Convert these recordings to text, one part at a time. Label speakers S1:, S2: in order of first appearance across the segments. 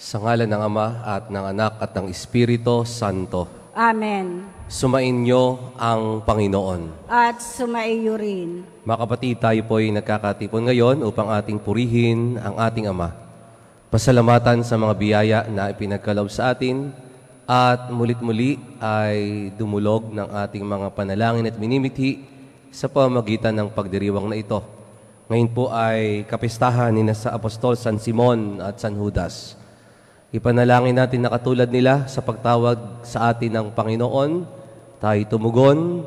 S1: Sa ngalan ng Ama at ng Anak at ng Espiritu Santo.
S2: Amen.
S1: Sumainyo ang Panginoon.
S2: At sumaiyo rin.
S1: Mga kapatid, tayo po ay nagkakatipon ngayon upang ating purihin ang ating Ama. Pasalamatan sa mga biyaya na ipinagkaloob sa atin at mulit-muli ay dumulog ng ating mga panalangin at minimithi sa pamamagitan ng pagdiriwang na ito. Ngayon po ay kapistahan ni sa Apostol San Simon at San Judas. Ipanalangin natin na katulad nila sa pagtawag sa atin ng Panginoon, tayo tumugon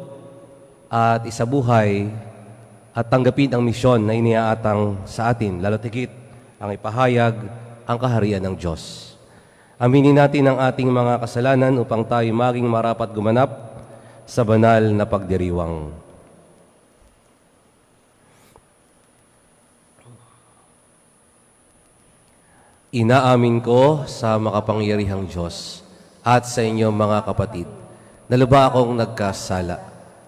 S1: at isabuhay at tanggapin ang misyon na iniaatang sa atin, lalo tigit ang ipahayag ang kaharian ng Diyos. Aminin natin ang ating mga kasalanan upang tayo maging marapat gumanap sa banal na pagdiriwang. Inaamin ko sa makapangyarihang Diyos at sa inyong mga kapatid na lubha akong nagkasala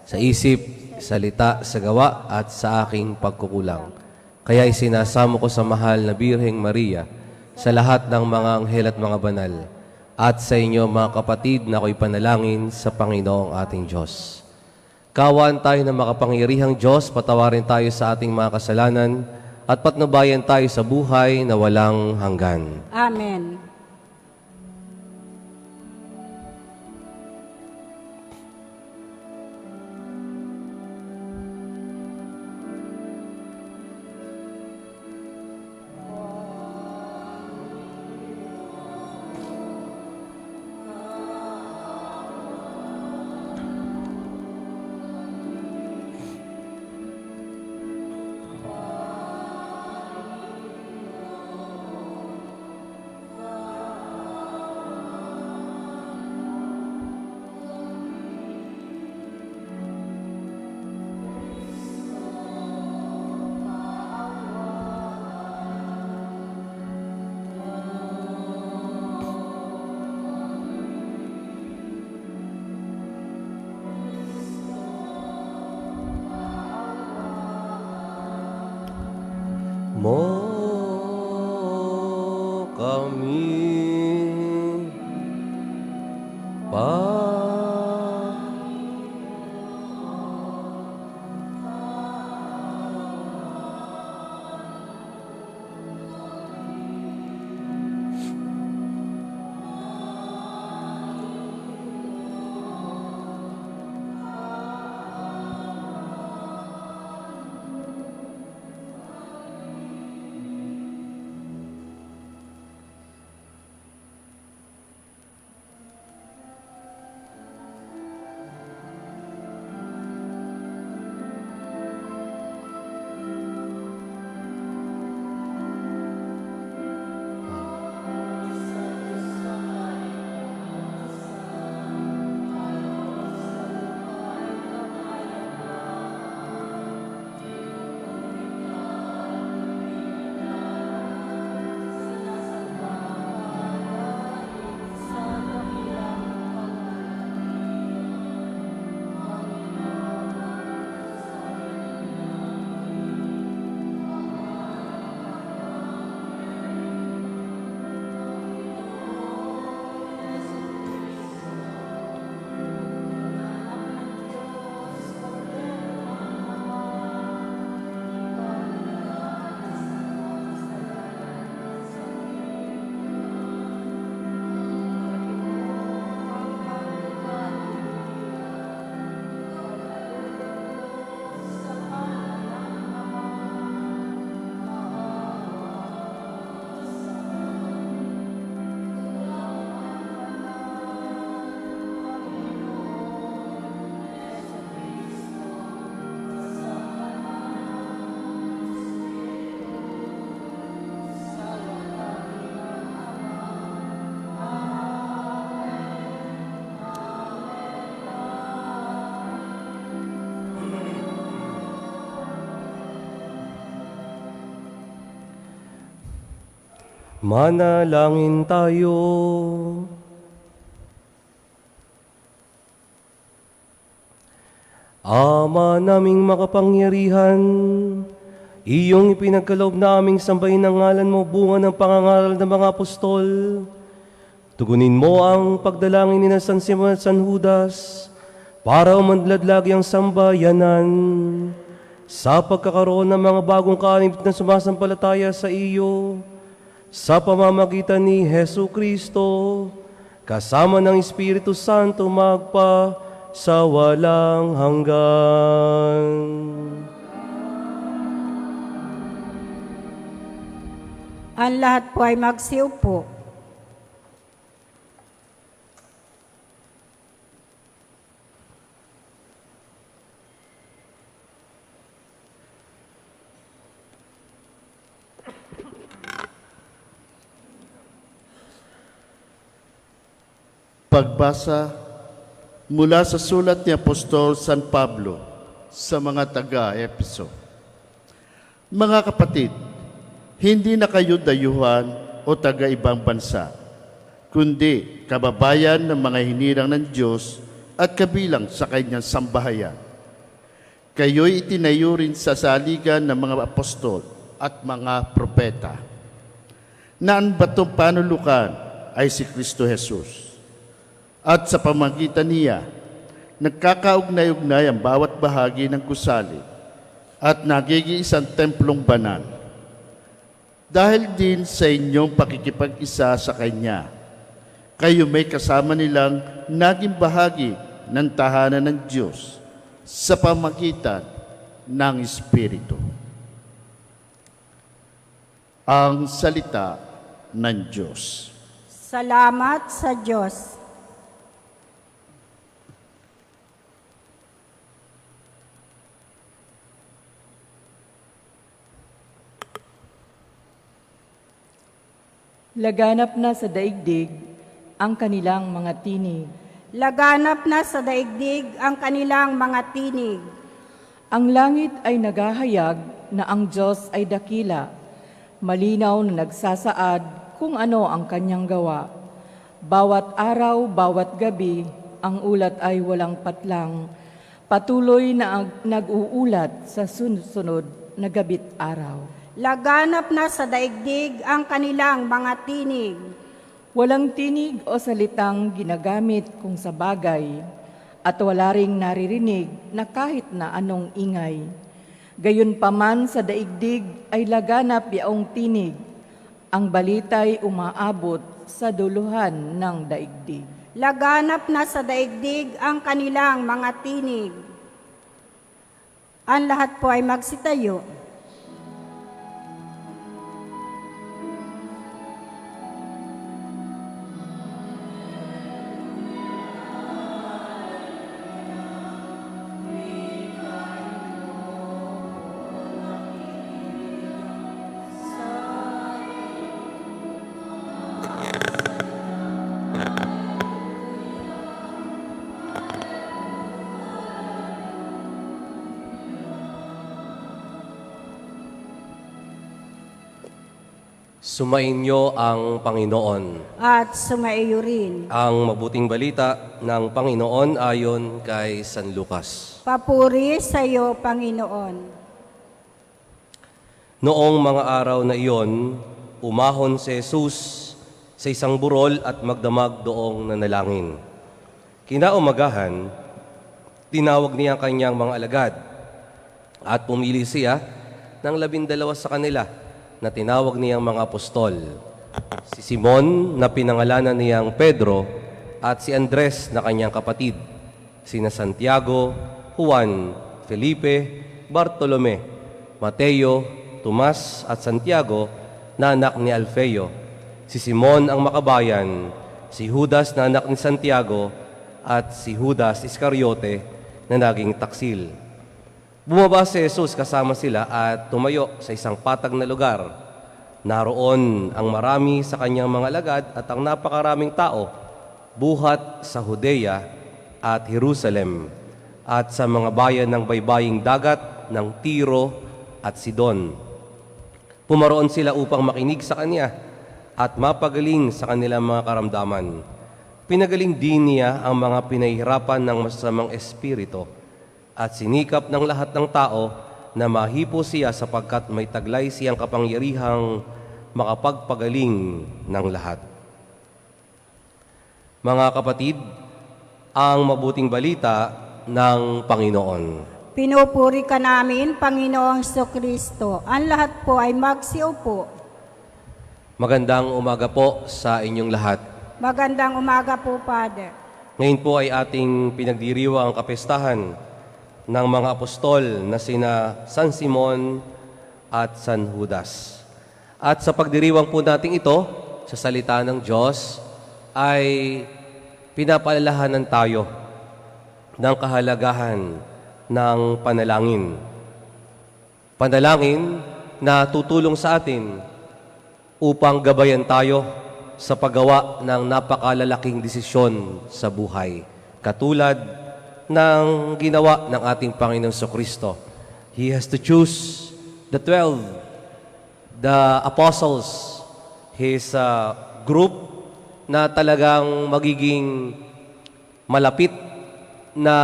S1: sa isip, salita, sa gawa at sa aking pagkukulang. Kaya isinasamo ko sa mahal na Birheng Maria sa lahat ng mga anghel at mga banal at sa inyo mga kapatid na ako'y panalangin sa Panginoong ating Diyos. Kaawaan tayo ng makapangyarihang Diyos, patawarin tayo sa ating mga kasalanan at patnubayan tayo sa buhay na walang hanggan.
S2: Amen. Mo kami manalangin tayo. Ama naming makapangyarihan,
S1: Iyong ipinagkaloob na aming sambahin ng ngalan mo, bunga ng pangangaral ng mga apostol. Tugunin mo ang pagdalangin ni na San Simon at San Judas para umadladlag ang sambayanan sa pagkakaroon ng mga bagong kaanib na sumasampalataya sa iyo sa pamamagitan ni Hesu Kristo kasama ng Espiritu Santo magpa sa walang hanggan.
S2: Ang lahat po ay magsiupo.
S3: Pagbasa mula sa sulat ni Apostol San Pablo sa mga taga-Efeso. Mga kapatid, hindi na kayo dayuhan o taga-ibang bansa, kundi kababayan ng mga hinirang ng Diyos at kabilang sa kanyang sambahayan. Kayo'y itinayo rin sa saligan ng mga apostol at mga propeta, na ang batong panulukan ay si Kristo Jesus. At sa pamagitan niya, nagkakaugnay-ugnay ang bawat bahagi ng gusali at nagiging isang templong banal. Dahil din sa inyong pakikipag-isa sa Kanya, kayo may kasama nilang naging bahagi ng tahanan ng Diyos sa pamagitan ng Espiritu. Ang salita ng Diyos.
S2: Salamat sa Diyos.
S4: Laganap na sa daigdig ang kanilang mga tinig.
S2: Laganap na sa daigdig ang kanilang mga tinig.
S4: Ang langit ay naghahayag na ang Diyos ay dakila, malinaw na nagsasaad kung ano ang kanyang gawa. Bawat araw, bawat gabi, ang ulat ay walang patlang, patuloy na nag-uulat sa sunod-sunod na gabit araw.
S2: Laganap na sa daigdig ang kanilang mga tinig.
S4: Walang tinig o salitang ginagamit kung sa bagay, at wala ring naririnig na kahit na anong ingay. Gayunpaman sa daigdig ay laganap yaong tinig, ang balita'y umaabot sa duluhan ng daigdig.
S2: Laganap na sa daigdig ang kanilang mga tinig. Ang lahat po ay magsitayo.
S1: Sumainyo ang Panginoon.
S2: At sumaiyo rin.
S1: Ang mabuting balita ng Panginoon ayon kay San Lucas.
S2: Papuri sa iyo, Panginoon.
S1: Noong mga araw na iyon, umahon si Jesus sa isang burol at magdamag doong nanalangin. Kinaumagahan, tinawag niya ang kanyang mga alagad at pumili siya ng 12 sa kanila na tinawag niyang mga apostol. Si Simon na pinangalanan niyang Pedro at si Andres na kanyang kapatid, sina Santiago, Juan, Felipe, Bartolome, Mateo, Tomas at Santiago na anak ni Alfeo, si Simon ang makabayan, si Judas na anak ni Santiago at si Judas Iscariote na naging taksil. Bumaba si Jesus kasama sila at tumayo sa isang patag na lugar. Naroon ang marami sa kanyang mga alagad at ang napakaraming tao, buhat sa Judea at Jerusalem at sa mga bayan ng baybaying dagat ng Tiro at Sidon. Pumaroon sila upang makinig sa kanya at mapagaling sa kanilang mga karamdaman. Pinagaling din niya ang mga pinahihirapan ng masasamang espiritu at sinikap ng lahat ng tao na mahipo siya sapagkat may taglay siyang kapangyarihang makapagpagaling ng lahat. Mga kapatid, ang mabuting balita ng Panginoon.
S2: Pinupuri ka namin, Panginoong Kristo. Ang lahat po ay magsiupo.
S1: Magandang umaga po sa inyong lahat.
S2: Magandang umaga po, Father.
S1: Ngayon po ay ating pinagdiriwang ang kapestahan ng mga apostol na sina San Simon at San Judas. At sa pagdiriwang po natin ito, sa salita ng Diyos, ay pinapaalalahanan tayo ng kahalagahan ng panalangin. Panalangin na tutulong sa atin upang gabayan tayo sa paggawa ng napakalalaking desisyon sa buhay. Katulad ng ginawa ng ating Panginoong Kristo. He has to choose the 12, the apostles, his group na talagang magiging malapit na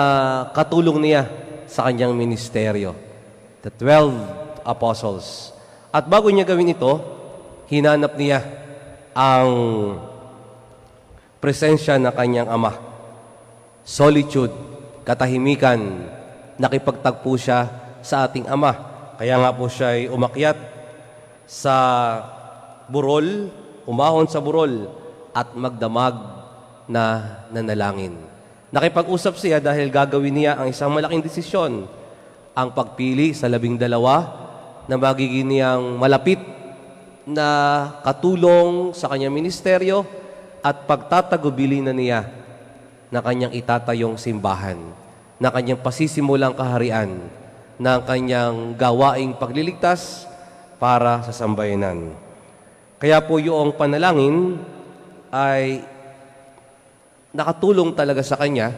S1: katulong niya sa kanyang ministeryo. The 12 apostles. At bago niya gawin ito, hinanap niya ang presensya ng kanyang ama. Solitude, katahimikan, nakipagtagpo siya sa ating ama. Kaya nga po siya ay umakyat sa burol, umahon sa burol, at magdamag na nanalangin. Nakipag-usap siya dahil gagawin niya ang isang malaking desisyon, ang pagpili sa 12 na magiging niyang malapit na katulong sa kanyang ministeryo at pagtatagubili na niya na kanyang itatayong simbahan, na kanyang pasisimulang kaharian, na kanyang gawaing pagliligtas para sa sambayanan. Kaya po yung panalangin ay nakatulong talaga sa kanya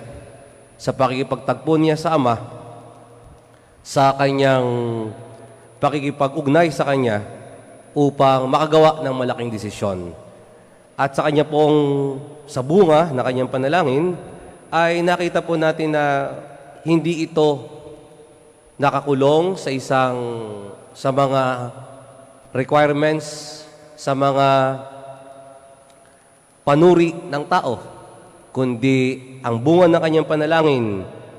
S1: sa pakikipagtagpo niya sa Ama, sa kanyang pakikipag-ugnay sa kanya upang makagawa ng malaking desisyon. At sa kanya pong sa bunga na kanyang panalangin, ay nakita po natin na hindi ito nakakulong sa mga requirements, sa mga panuri ng tao, kundi ang bunga ng kanyang panalangin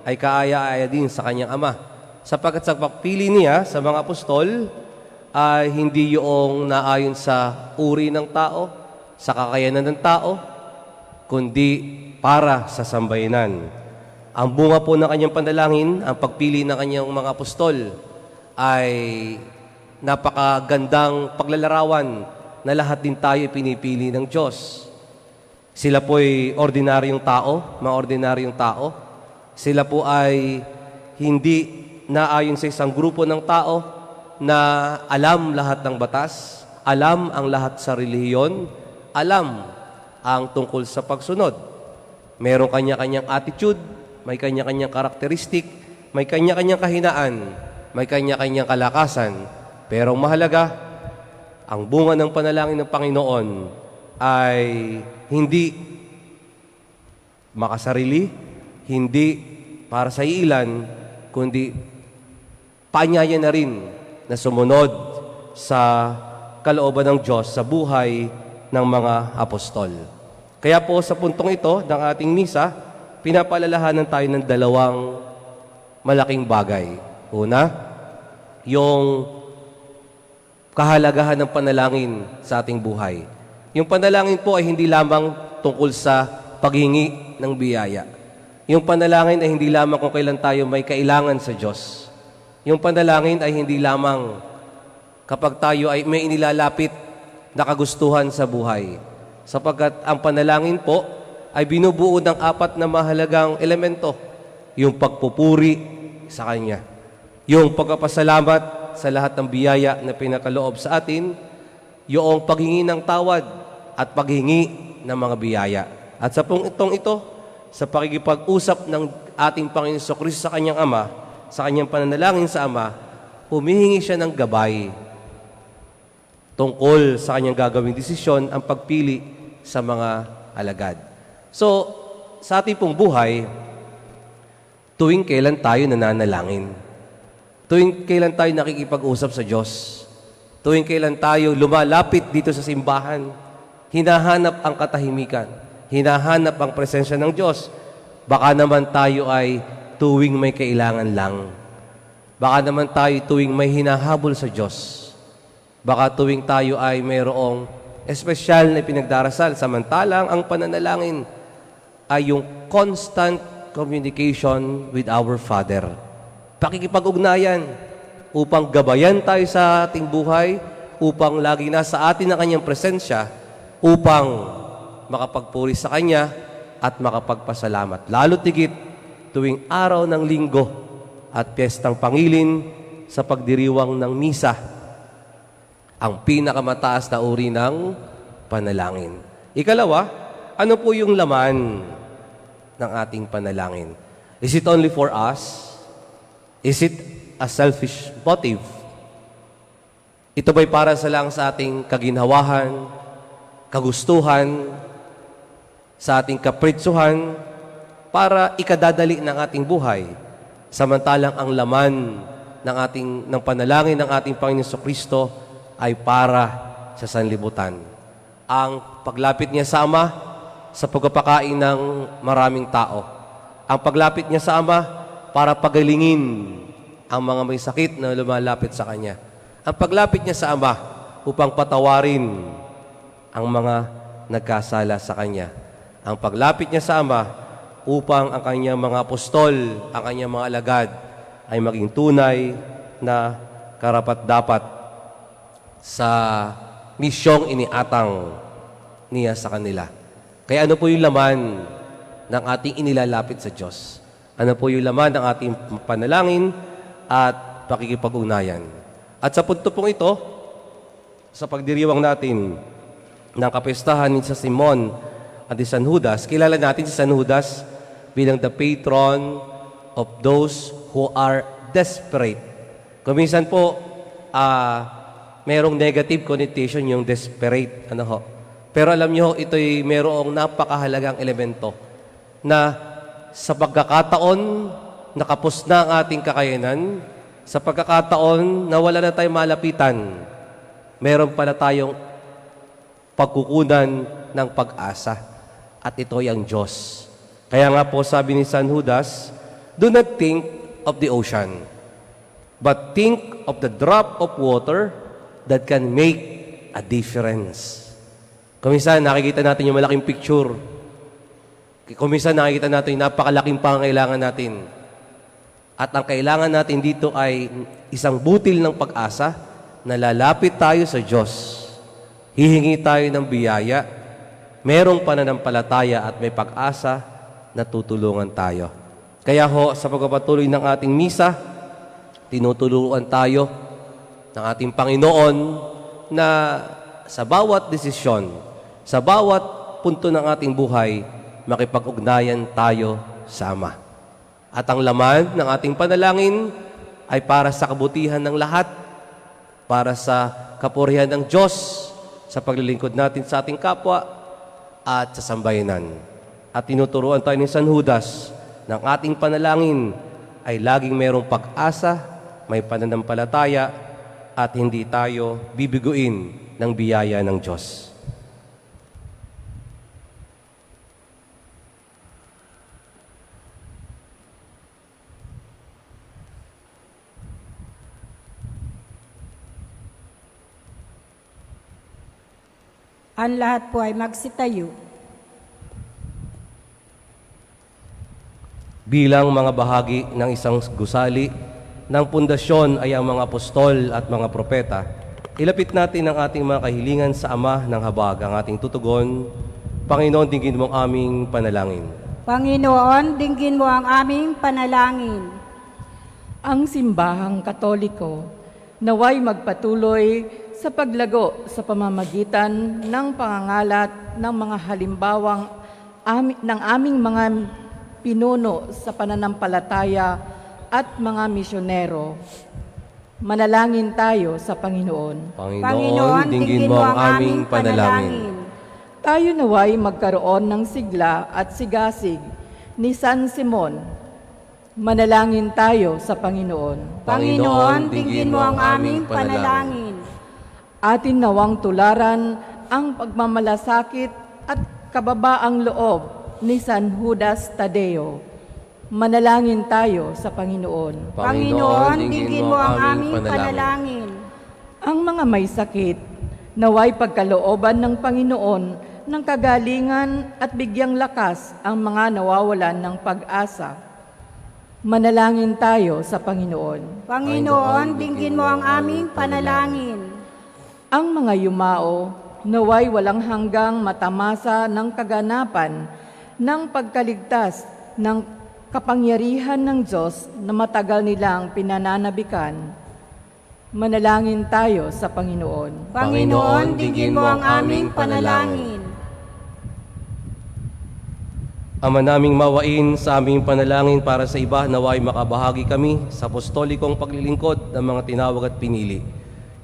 S1: ay kaaya-aya din sa kanyang Ama. Sapagkat sa pagpili niya sa mga apostol ay hindi yung naayon sa uri ng tao, sa kakayanan ng tao, kundi para sa sambayanan. Ang bunga po ng kanyang panalangin, ang pagpili ng kanyang mga apostol, ay napakagandang paglalarawan na lahat din tayo pinipili ng Diyos. Sila po ay ordinaryong tao, mga ordinaryong tao. Sila po ay hindi naayon sa isang grupo ng tao na alam lahat ng batas, alam ang lahat sa relihiyon, alam ang tungkol sa pagsunod. Merong kanya-kanyang attitude, may kanya-kanyang karakteristik, may kanya-kanyang kahinaan, may kanya-kanyang kalakasan. Pero mahalaga, ang bunga ng panalangin ng Panginoon ay hindi makasarili, hindi para sa ilan, kundi paanyaya na rin na sumunod sa kalooban ng Diyos sa buhay ng mga apostol. Kaya po sa puntong ito ng ating misa, pinapaalalahanan tayo ng dalawang malaking bagay. Una, yung kahalagahan ng panalangin sa ating buhay. Yung panalangin po ay hindi lamang tungkol sa paghingi ng biyaya. Yung panalangin ay hindi lamang kung kailan tayo may kailangan sa Diyos. Yung panalangin ay hindi lamang kapag tayo ay may inilalapit na kagustuhan sa buhay. Sapagkat ang panalangin po ay binubuo ng 4 na mahalagang elemento. Yung pagpupuri sa Kanya. Yung pagpapasalamat sa lahat ng biyaya na pinakaloob sa atin. Yung paghingi ng tawad at paghingi ng mga biyaya. At sa puntong ito, sa pakikipag-usap ng ating Panginoon Kristo sa Kanyang Ama, sa Kanyang pananalangin sa Ama, humihingi siya ng gabay tungkol sa kanyang gagawing desisyon ang pagpili sa mga alagad. So, sa ating pong buhay, tuwing kailan tayo nananalangin? Tuwing kailan tayo nakikipag-usap sa Diyos, tuwing kailan tayo lumalapit dito sa simbahan, hinahanap ang katahimikan, hinahanap ang presensya ng Diyos, baka naman tayo ay tuwing may kailangan lang. Baka naman tayo tuwing may hinahabol sa Diyos. Baka tuwing tayo ay mayroong espesyal na pinagdarasal, samantalang ang pananalangin ay yung constant communication with our Father. Pakikipag-ugnayan upang gabayan tayo sa ating buhay, upang lagi nasa atin ang kanyang presensya, upang makapagpuri sa kanya at makapagpasalamat. Lalo tigit tuwing araw ng linggo at piyestang pangilin sa pagdiriwang ng misa, ang pinakamataas na uri ng panalangin. Ikalawa, ano po yung laman ng ating panalangin? Is it only for us? Is it a selfish motive? Ito ba'y para sa lang sa ating kaginhawahan, kagustuhan, sa ating kapritsuhan, para ikadadali ng ating buhay, samantalang ang laman ng panalangin ng ating Panginoon Kristo ay para sa sanlibutan. Ang paglapit niya sa Ama sa pagpapakain ng maraming tao. Ang paglapit niya sa Ama para pagalingin ang mga may sakit na lumalapit sa Kanya. Ang paglapit niya sa Ama upang patawarin ang mga nagkasala sa Kanya. Ang paglapit niya sa Ama upang ang Kanyang mga apostol, ang Kanyang mga alagad ay maging tunay na karapat-dapat sa misyong iniatang niya sa kanila. Kaya ano po yung laman ng ating inilalapit sa Diyos? Ano po yung laman ng ating panalangin at pakikipag-ugnayan? At sa punto pong ito, sa pagdiriwang natin ng kapestahan ni sa Simon at ni San Judas, kilala natin si San Judas bilang the patron of those who are desperate. Kuminsan po, merong negative connotation yung desperate. Pero alam nyo, ito'y merong napakahalagang elemento na sa pagkakataon nakapos na ang ating kakayanan, sa pagkakataon na wala na tayong malapitan, meron pala tayong pagkukunan ng pag-asa. At ito ay ang Diyos. Kaya nga po sabi ni San Judas, do not think of the ocean, but think of the drop of water that can make a difference. Kuminsan, nakikita natin yung malaking picture. Kuminsan, nakikita natin yung napakalaking pangangailangan natin. At ang kailangan natin dito ay isang butil ng pag-asa na lalapit tayo sa Diyos. Hihingi tayo ng biyaya, merong pananampalataya at may pag-asa na tutulungan tayo. Kaya sa pagpapatuloy ng ating misa, tinutulungan tayo ng ating Panginoon na sa bawat desisyon, sa bawat punto ng ating buhay, makipag-ugnayan tayo sa Ama. At ang laman ng ating panalangin ay para sa kabutihan ng lahat, para sa kapurihan ng Diyos, sa paglilingkod natin sa ating kapwa at sa sambayanan. At tinuturuan tayo ni San Judas ng ating panalangin ay laging mayroong pag-asa, may pananampalataya, at hindi tayo bibiguin ng biyaya ng Diyos.
S2: Ang lahat po ay magsitayo.
S1: Bilang mga bahagi ng isang gusali ng pundasyon ay ang mga apostol at mga propeta, ilapit natin ang ating mga kahilingan sa Ama ng habag, ang ating tutugon. Panginoon, dinggin mo ang aming panalangin.
S2: Panginoon, dinggin mo ang aming panalangin.
S4: Ang simbahang Katoliko naway magpatuloy sa paglago sa pamamagitan ng pangangalat ng mga halimbawang ng aming mga pinuno sa pananampalataya at mga misyonero. Manalangin tayo sa Panginoon.
S1: Panginoon, dinggin mo ang aming panalangin.
S4: Tayo naway magkaroon ng sigla at sigasig ni San Simon Manalangin tayo sa Panginoon.
S2: Panginoon, dinggin mo ang aming panalangin.
S4: Atin nawang tularan ang pagmamalasakit at kababaang loob ni San Judas Tadeo. Manalangin tayo sa Panginoon.
S2: Panginoon, dinggin mo ang aming panalangin.
S4: Ang mga may sakit, naway pagkalooban ng Panginoon ng kagalingan at bigyang lakas ang mga nawawalan ng pag-asa. Manalangin tayo sa Panginoon.
S2: Panginoon, dinggin mo ang aming panalangin.
S4: Ang mga yumao, naway walang hanggang matamasa ng kaganapan ng pagkaligtas ng kapangyarihan ng Diyos na matagal nilang pinananabikan. Manalangin tayo sa Panginoon.
S2: Panginoon, dinggin mo ang aming panalangin.
S1: Ama naming mawain sa aming panalangin para sa iba, naway makabahagi kami sa apostolikong paglilingkod ng mga tinawag at pinili.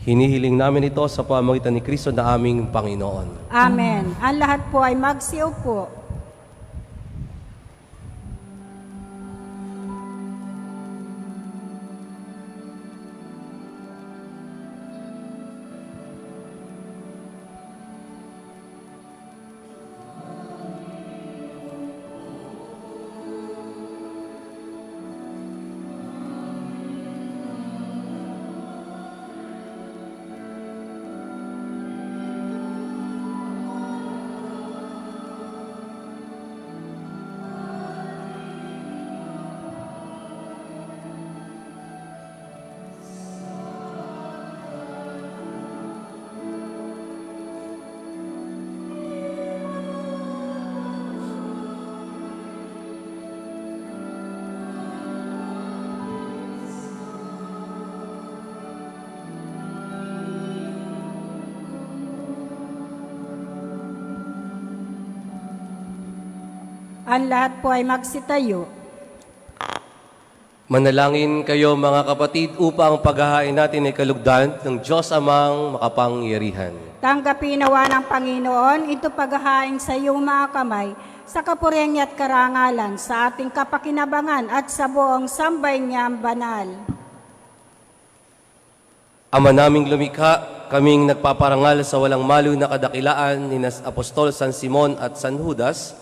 S1: Hinihiling namin ito sa pamamagitan ni Kristo na aming Panginoon.
S2: Amen. Ang lahat po ay magsiupo. Ang lahat po ay magsitayo.
S1: Manalangin kayo mga kapatid upang paghahain natin ay kalugdan ng Diyos amang makapangyarihan.
S2: Tanggapin nawa ng Panginoon ito paghahain sa iyong mga kamay sa kapurihan niya at karangalan sa ating kapakinabangan at sa buong sambay niyang banal.
S1: Ama naming lumikha, kaming nagpaparangal sa walang malo na kadakilaan ni Apostol San Simon at San Judas,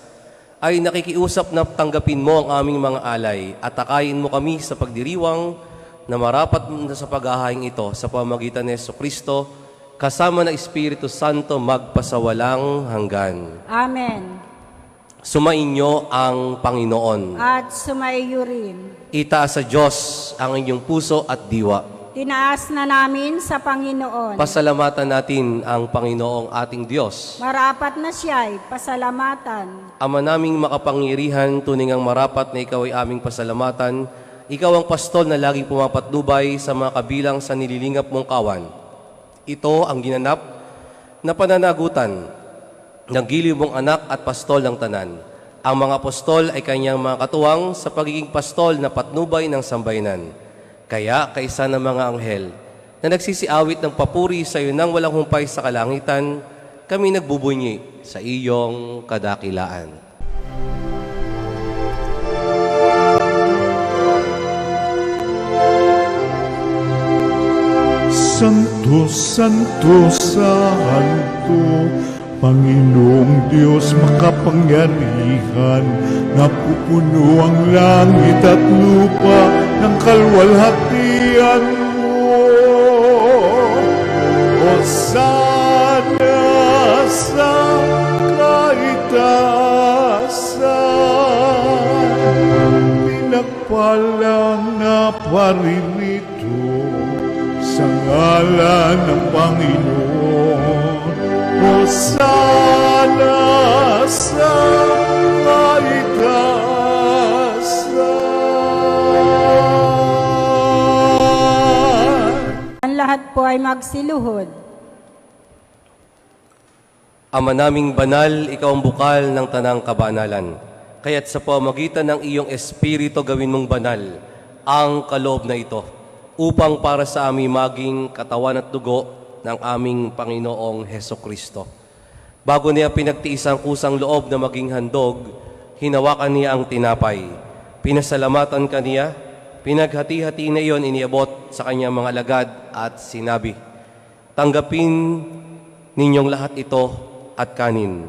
S1: ay nakikiusap na tanggapin mo ang aming mga alay at takayin mo kami sa pagdiriwang na marapat na sa paghahain ito sa pamamagitan ni Jesucristo kasama na Espiritu Santo magpasawalang hanggan.
S2: Amen.
S1: Sumainyo ang Panginoon.
S2: At sumaiyo rin.
S1: Itaas sa Diyos ang inyong puso at diwa.
S2: Tinaas na namin sa Panginoon.
S1: Pasalamatan natin ang Panginoong ating Diyos.
S2: Marapat na siya'y pasalamatan.
S1: Ama naming makapangyarihan, tuning ang marapat na ikaw ay aming pasalamatan. Ikaw ang pastol na laging pumapatnubay sa mga kabilang sa nililingap mong kawan. Ito ang ginanap na pananagutan ng giliw mong anak at pastol ng tanan. Ang mga apostol ay kanyang mga katuwang sa pagiging pastol na patnubay ng sambayanan. Kaya, kaisa ng mga anghel na nagsisiawit ng papuri sa iyo nang walang humpay sa kalangitan, kami nagbubunyi sa iyong kadakilaan.
S5: Santo, Santo, Santo, Panginoong Diyos makapangyarihan, napupuno ang langit at lupa ng kalwalhatian mo. Hosana sa kaitaasan, pinagpalang na paririto sa ngalan ng Panginoon. Hosana sa kaitaasan.
S2: Ang lahat po ay magsiluhod.
S1: Ama naming banal, ikaw ang bukal ng tanang kabanalan. Kaya't sa pamamagitan ng iyong Espiritu gawin mong banal ang kaloob na ito, upang para sa aming maging katawan at dugo ng aming Panginoong Hesukristo. Bago niya pinagtiis ang kusang loob na maging handog, hinawakan niya ang tinapay. Pinasalamatan kaniya, pinaghati-hati na iyon iniabot sa kanyang mga alagad at sinabi, "Tanggapin ninyong lahat ito at kanin.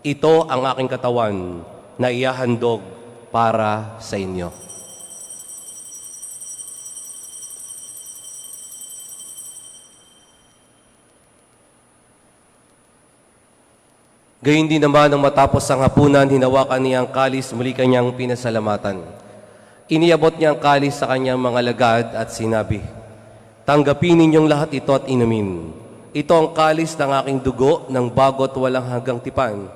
S1: Ito ang aking katawan na ihahandog para sa inyo." Gayun din naman nang matapos ang hapunan, hinawakan niya ang kalis, muli kanyang pinasalamatan. Iniabot niya ang kalis sa kanyang mga lagad at sinabi, "Tanggapin ninyong lahat ito at inumin. Ito ang kalis ng aking dugo ng bago't walang hanggang tipan.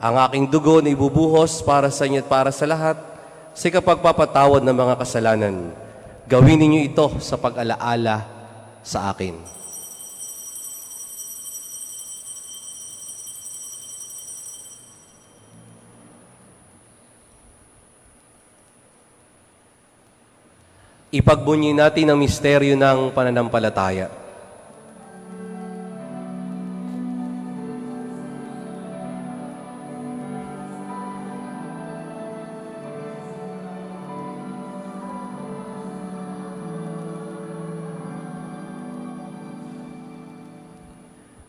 S1: Ang aking dugo na ibubuhos para sa inyo at para sa lahat sa kapagpapatawad ng mga kasalanan. Gawin ninyo ito sa pag-alaala sa akin." Ipagbunyi natin ang misteryo ng pananampalataya.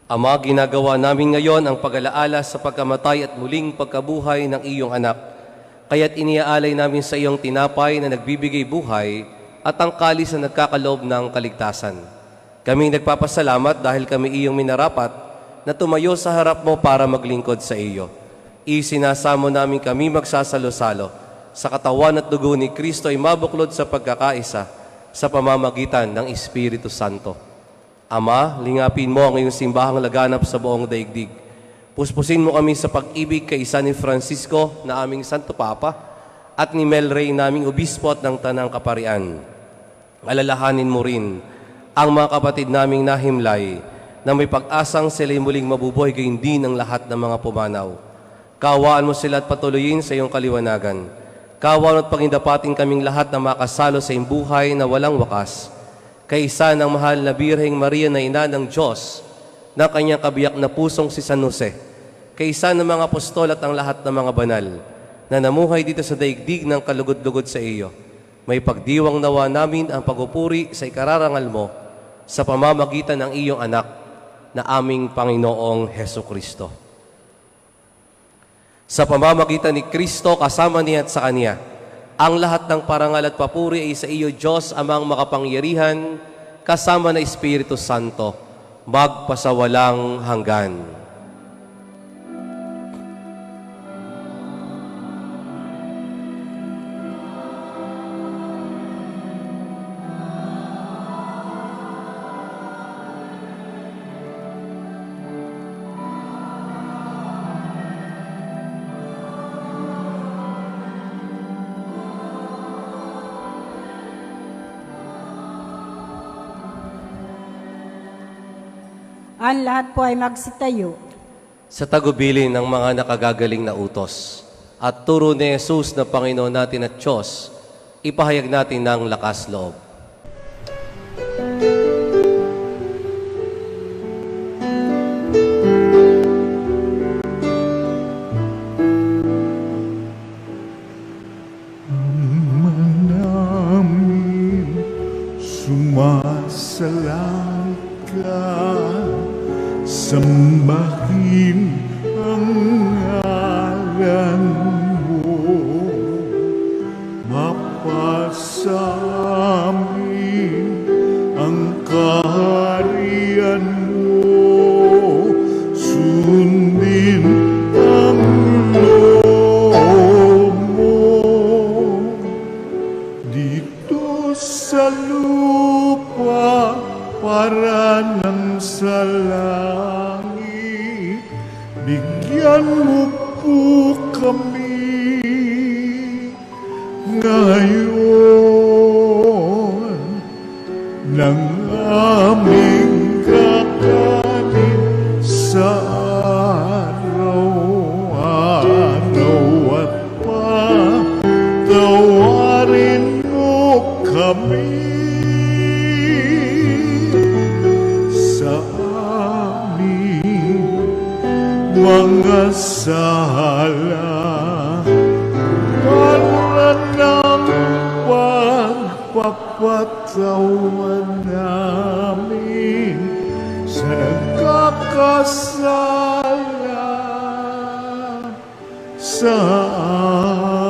S1: Ama, ginagawa namin ngayon ang pag-alaala sa pagkamatay at muling pagkabuhay ng iyong anak. Kaya't iniaalay namin sa iyong tinapay na nagbibigay buhay at ang kalis na nagkakaloob ng kaligtasan. Kaming nagpapasalamat dahil kami iyong minarapat na tumayo sa harap mo para maglingkod sa iyo. Isinasamo namin kami magsasalo-salo sa katawan at dugo ni Kristo ay mabuklod sa pagkakaisa sa pamamagitan ng Espiritu Santo. Ama, lingapin mo ang iyong simbahang laganap sa buong daigdig. Puspusin mo kami sa pag-ibig kay San Francisco na aming Santo Papa at ni Mel Rey naming Obispo at ng Tanang Kaparian. Alalahanin mo rin ang mga kapatid naming nahimlay na may pag-asang sila'y muling mabubuhay gayon din ang lahat ng mga pumanaw. Kaawaan mo sila at patuloyin sa iyong kaliwanagan. Kaawaan at pagindapatin kaming lahat na makasalo sa iyong buhay na walang wakas. Kaisa ng mahal na Birheng Maria na ina ng Diyos na kanyang kabiyak na pusong si San Jose. Kaisa ng mga apostol at ang lahat ng mga banal na namuhay dito sa daigdig ng kalugod-lugod sa iyo. May pagdiwang nawa namin ang pagpupuri sa ikararangal mo sa pamamagitan ng iyong anak na aming Panginoong Heso Kristo. Sa pamamagitan ni Kristo, kasama niya at sa Kanya, ang lahat ng parangal at papuri ay sa iyo, Diyos, Amang makapangyarihan, kasama na Espiritu Santo, magpasawalang hanggan.
S2: Ang lahat po ay magsitayo.
S1: Sa tagubilin ng mga nakagagaling na utos at turo ni Jesus na Panginoon natin at Diyos, ipahayag natin ng lakas loob.
S5: Namin sumasalang ka, sambahin ang ngalan mo, mapasamin ang kaharian mo, sundin ang loob mo dito sa lupa para ng sa langit. Bigyan mo po kami ngayon ng aming kakanin sa araw-araw at patawarin mo kami sa aming mga sala para ng asawa namin sa nagkakasala sa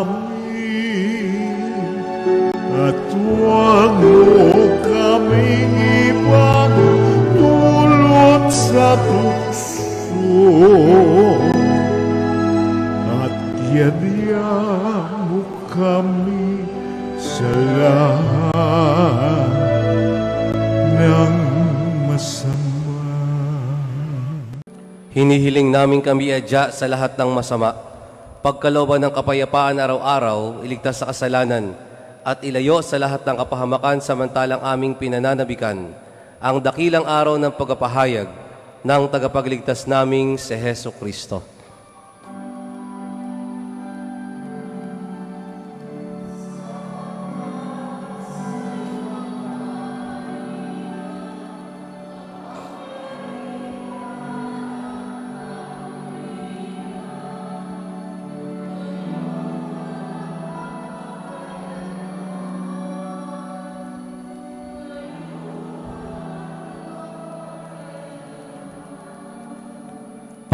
S5: amin. At huwag mo kaming ipagdulot sa tukso, at yadya mo kami sa lahat ng masama.
S1: Hinihiling namin kami adya sa lahat ng masama, pagkalooban ng kapayapaan araw-araw, iligtas sa kasalanan, at ilayo sa lahat ng kapahamakan samantalang aming pinananabikan ang dakilang araw ng pagpapahayag ng tagapagligtas naming si Heso Kristo.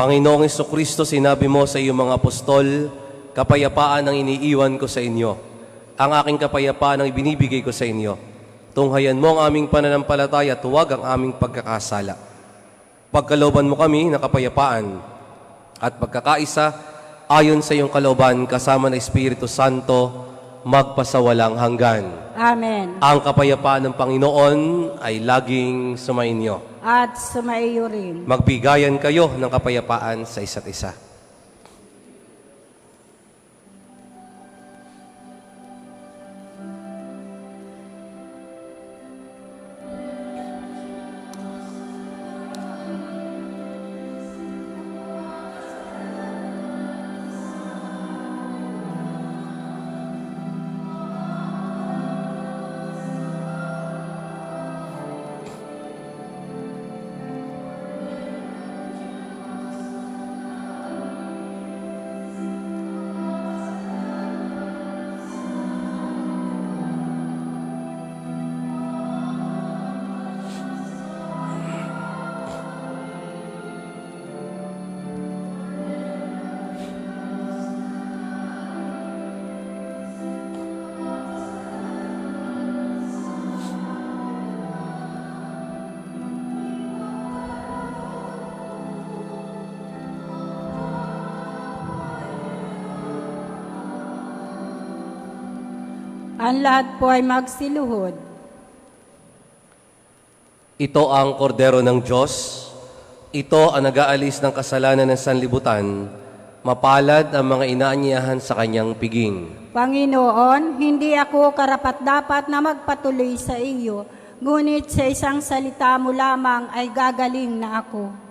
S1: Panginoong Jesucristo, sinabi mo sa iyong mga apostol, kapayapaan ang iniiwan ko sa inyo. Ang aking kapayapaan ang ibinibigay ko sa inyo. Tunghayan mo ang aming pananampalataya at huwag ang aming pagkakasala. Pagkalooban mo kami na kapayapaan at pagkakaisa ayon sa iyong kalooban kasama ng Espiritu Santo magpasawalang hanggan.
S2: Amen.
S1: Ang kapayapaan ng Panginoon ay laging sumainyo.
S2: At sumaiyo rin.
S1: Magbigayan kayo ng kapayapaan sa isa't isa.
S2: Ang lahat po ay magsiluhod.
S1: Ito ang kordero ng Diyos. Ito ang nag-aalis ng kasalanan ng sanlibutan. Mapalad ang mga inaanyahan sa kanyang piging.
S2: Panginoon, hindi ako karapat-dapat na magpatuloy sa iyo, ngunit sa isang salita mo lamang ay gagaling na ako.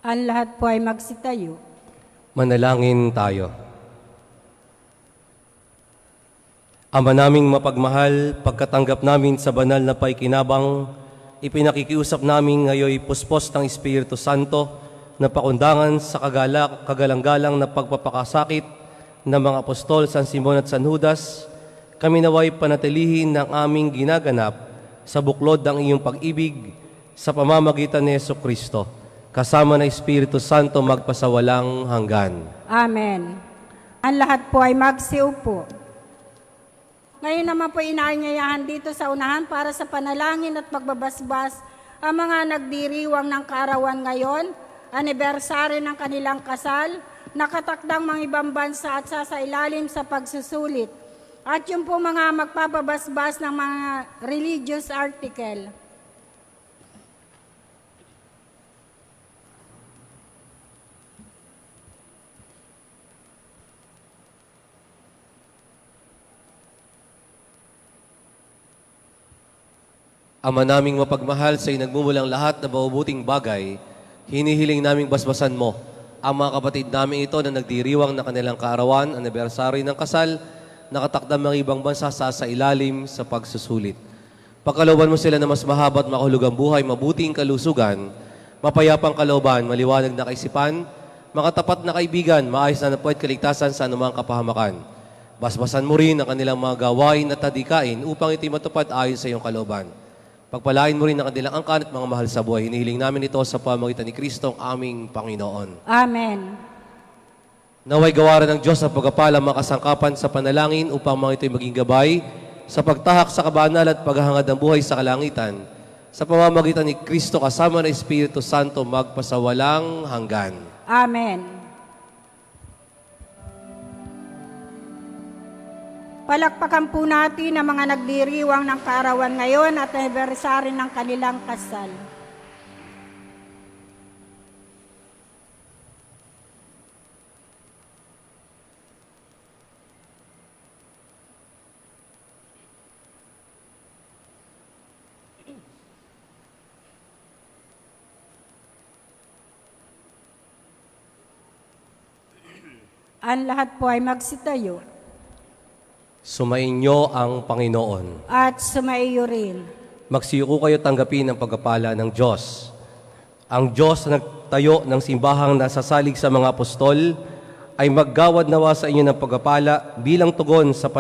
S2: Ang lahat po ay magsitayo.
S1: Manalangin tayo. Ama naming mapagmahal, pagkatanggap namin sa banal na paikinabang, ipinakikiusap namin ngayon puspos ng Espiritu Santo na pakundangan sa kagalang-galang na pagpapakasakit ng mga apostol San Simon at San Judas, kami naway panatilihin ng aming ginaganap sa buklod ng iyong pag-ibig sa pamamagitan ni Jesucristo, kasama ng Espiritu Santo magpasawalang hanggan.
S2: Amen. Ang lahat po ay magsiupo. Ngayon naman po inaanyayahan dito sa unahan para sa panalangin at pagbabasbas ang mga nagdiriwang ng kaarawan ngayon, anibersaryo ng kanilang kasal, nakatakdang mga ibang bansa at sasailalim sa pagsusulit, at yung po mga magpapabasbas ng mga religious article.
S1: Ama naming mapagmahal sa nagmumulang lahat na mabubuting bagay, hinihiling naming basbasan mo ang mga kapatid namin ito na nagdiriwang na kanilang kaarawan, anibersaryo ng kasal, nakatakdang mga ibang bansa sa ilalim sa pagsusulit. Pagkalooban mo sila na mas mahaba at makahulugang buhay, mabuting kalusugan, mapayapang kalooban, maliwanag na kaisipan, makatapat na kaibigan, maayos na napuwet kaligtasan sa anumang kapahamakan. Basbasan mo rin ang kanilang mga gawain at tadikain upang ito'y matupad ayon sa iyong kalooban. Pagpalain mo rin ang kanilang angkan at mga mahal sa buhay. Hinihiling namin ito sa pamamagitan ni Kristo ang aming Panginoon.
S2: Amen.
S1: Naway gawaran ng Diyos ang pagpapala mga kasangkapan sa panalangin upang mga ito'y maging gabay sa pagtahak sa kabanal at paghahangad ng buhay sa kalangitan. Sa pamamagitan ni Kristo kasama ng Espiritu Santo magpasawalang hanggan.
S2: Amen. Palakpakan po natin ang mga nagdiriwang ng kaarawan ngayon at anibersaryo ng kanilang kasal. Ang lahat po ay magsitayo.
S1: Sumainyo ang Panginoon.
S2: At sumaiyo rin.
S1: Magsiyuko kayo tanggapin ang pagpapala ng Diyos. Ang Diyos na nagtayo ng simbahang nasasalig sa mga apostol ay maggawad nawa sa inyo ng pagpapala bilang tugon sa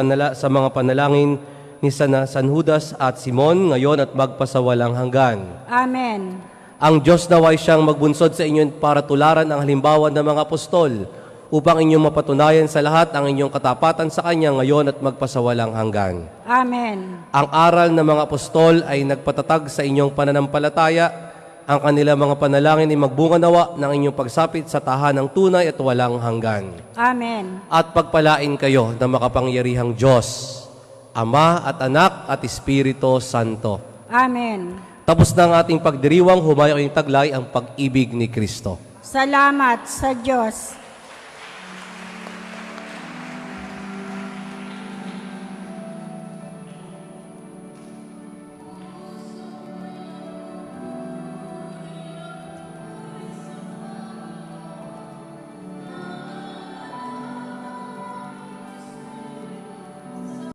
S1: mga panalangin ni San Judas at Simon ngayon at magpasawalang hanggan.
S2: Amen.
S1: Ang Diyos naway siyang magbunsod sa inyo para tularan ang halimbawa ng mga apostol upang inyong mapatunayan sa lahat ang inyong katapatan sa Kanya ngayon at magpasawalang hanggan.
S2: Amen.
S1: Ang aral ng mga apostol ay nagpatatag sa inyong pananampalataya. Ang kanilang mga panalangin ay magbunga nawa ng inyong pagsapit sa tahanang tunay at walang hanggan.
S2: Amen.
S1: At pagpalain kayo ng makapangyarihang Diyos, Ama at Anak at Espiritu Santo.
S2: Amen.
S1: Tapos na ang ating pagdiriwang, humayo kayong taglay ang pag-ibig ni Kristo.
S2: Salamat sa Diyos.